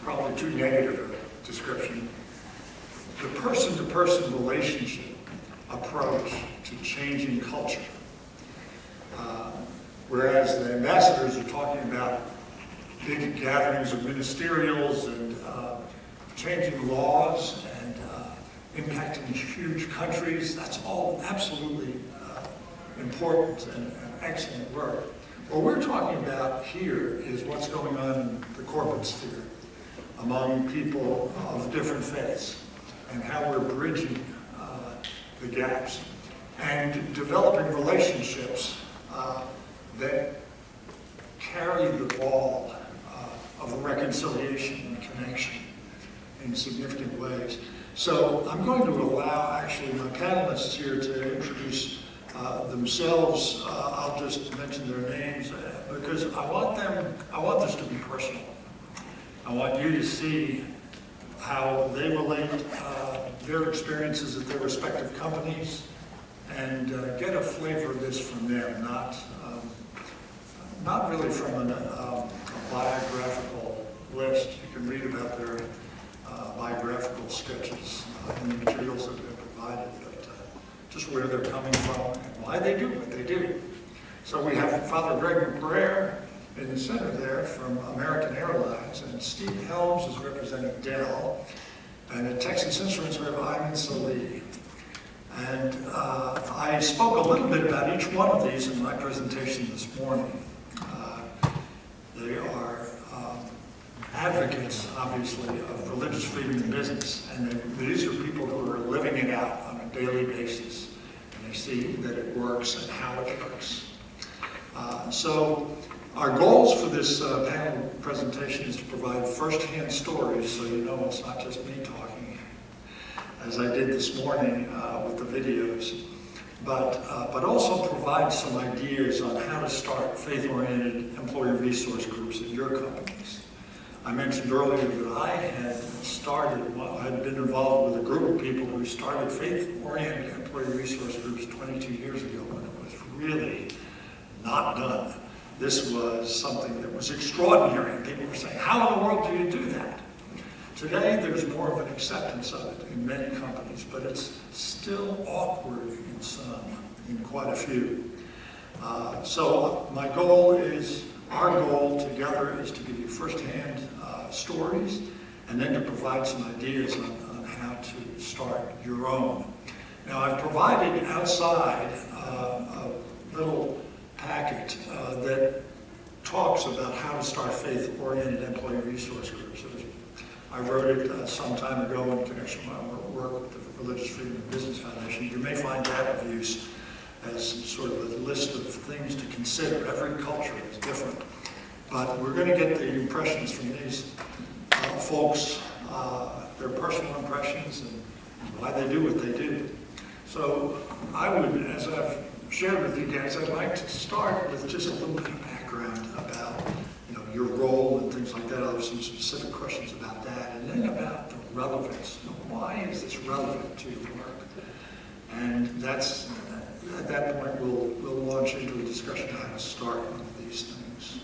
probably too negative a description, the person-to-person relationship approach to changing culture. Whereas the ambassadors are talking about big gatherings of ministerials and changing laws and impacting huge countries, that's all absolutely important and excellent work. What we're talking about here is what's going on in the corporate sphere among people of different faiths and how we're bridging the gaps and developing relationships that carry the ball of reconciliation and connection in significant ways. So I'm going to allow actually my panelists here to introduce themselves. I'll just mention their names because I want this to be personal. I want you to see how they relate their experiences at their respective companies and get a flavor of this from them, not really from a biographical list. You can read about their biographical sketches in the materials that have been provided, but just where they're coming from and why they do what they do. So we have Father Greg McBrayer in the center there from American Airlines, and Steve Helms is representing Dell, and at Texas Instruments we have Ayman Salih. And I spoke a little bit about each one of these in my presentation this morning. They are advocates, obviously, of religious freedom in business, and these are people who are living it out on a daily basis, and they see that it works and how it works. So our goals for this panel presentation is to provide first-hand stories, so you know it's not just me talking, as I did this morning with the videos, but also provide some ideas on how to start faith-oriented employee resource groups in your companies. I mentioned earlier that I had been involved with a group of people who started faith-oriented employee resource groups 22 years ago when it was really not done. This was something that was extraordinary, and people were saying, how in the world do you do that? Today, there's more of an acceptance of it in many companies, but it's still awkward in some, in quite a few. So my goal is, our goal together is to give you firsthand stories, and then to provide some ideas on how to start your own. Now, I've provided outside a little packet that talks about how to start faith-oriented employee resource groups. I wrote it some time ago in connection with my work with the Religious Freedom and Business Foundation. You may find that of use as sort of a list of things to consider. Every culture is different. But we're going to get the impressions from these folks, their personal impressions and why they do what they do. So I would, as I've shared with you guys, I'd like to start with just a little bit of background about your role and things like that. I'll have some specific questions about that, and then about the relevance. Why is this relevant to your work? And that's, at that point, we'll launch into a discussion of how to start one of these things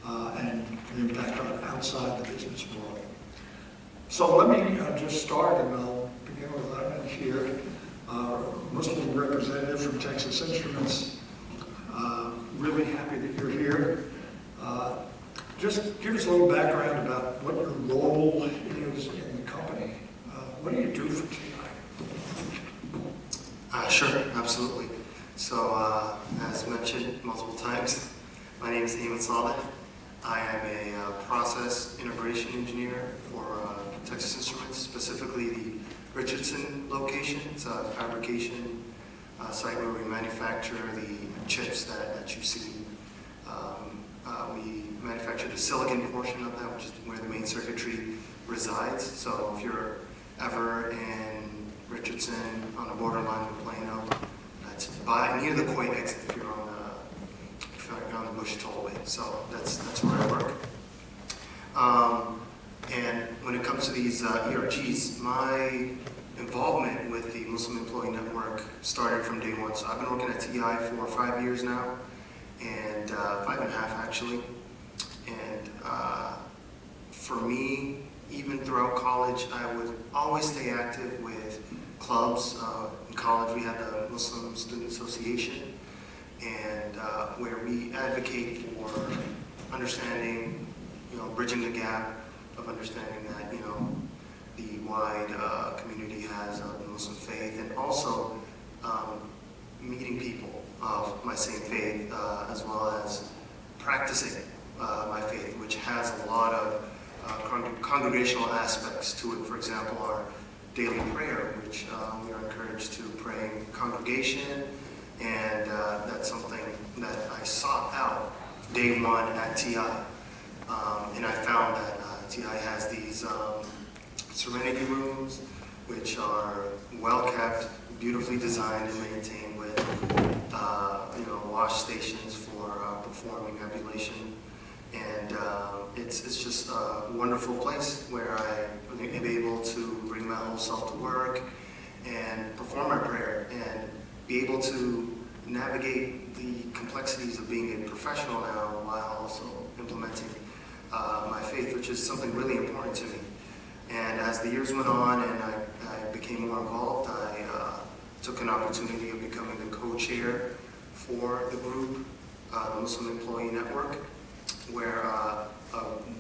and the impact on outside the business world. So let me just start, and I'll begin with Ayman here, Muslim representative from Texas Instruments. Really happy that you're here. Just give us a little background about what your role is in the company. What do you do for TI? Sure, absolutely. So, as mentioned multiple times, my name is Ayman Salih. I am a process integration engineer for Texas Instruments, specifically the Richardson location. It's a fabrication site where we manufacture the chips that you see. We manufacture the silicon portion of that, which is where the main circuitry resides. So if you're ever in Richardson on the borderline of Plano, that's near the Coit exit if you're on the Bush Tollway. So that's where I work. And when it comes to these ERGs, my involvement with the Muslim Employee Network started from day one. So I've been working at TI for 5 years now, and 5.5 actually. And for me, even throughout college, I would always stay active with clubs. In college, we had the Muslim Student Association, and where we advocate for understanding, bridging the gap of understanding that, the wide community has of the Muslim faith, and also meeting people of my same faith, as well as practicing my faith, which has a lot of congregational aspects to it. For example, our daily prayer, which we are encouraged to pray in congregation, and that's something that I sought out day one at TI. And I found that TI has these serenity rooms, which are well kept, beautifully designed and maintained with wash stations for performing ablution. And it's just a wonderful place where I am able to bring my whole self to work and perform my prayer and be able to navigate the complexities of being a professional now while also implementing my faith, which is something really important to me. And as the years went on and I became more involved, I took an opportunity of becoming the co-chair for the group, the Muslim Employee Network, where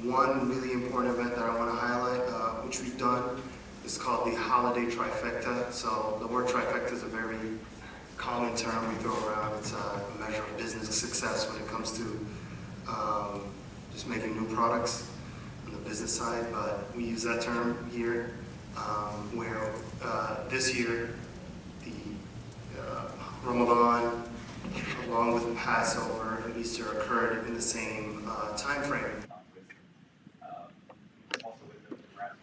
one really important event that I want to highlight, which we've done, is called the Holiday Trifecta. So the word trifecta is a very common term we throw around. It's a measure of business success when it comes to just making new products on the business side, but we use that term here, where this year the Ramadan, along with Passover and Easter, occurred in the same time frame. Also with the rapid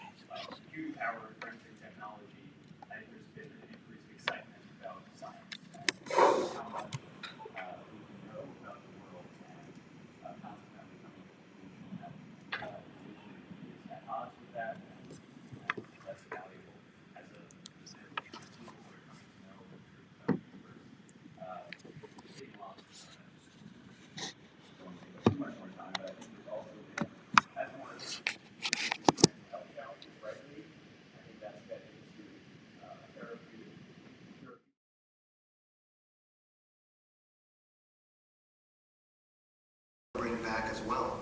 computing power and forensic technology, I think there's been an increased excitement about science and how much we can know about the world and consequently coming to the conclusion that religion is at odds with that and less valuable as a tool for coming to know the truth about the universe. Taking lots of don't take up too much more time, but I think there's also been, as one of the health challenges, rightly, I think that's fed into therapeutic. Bring back as well.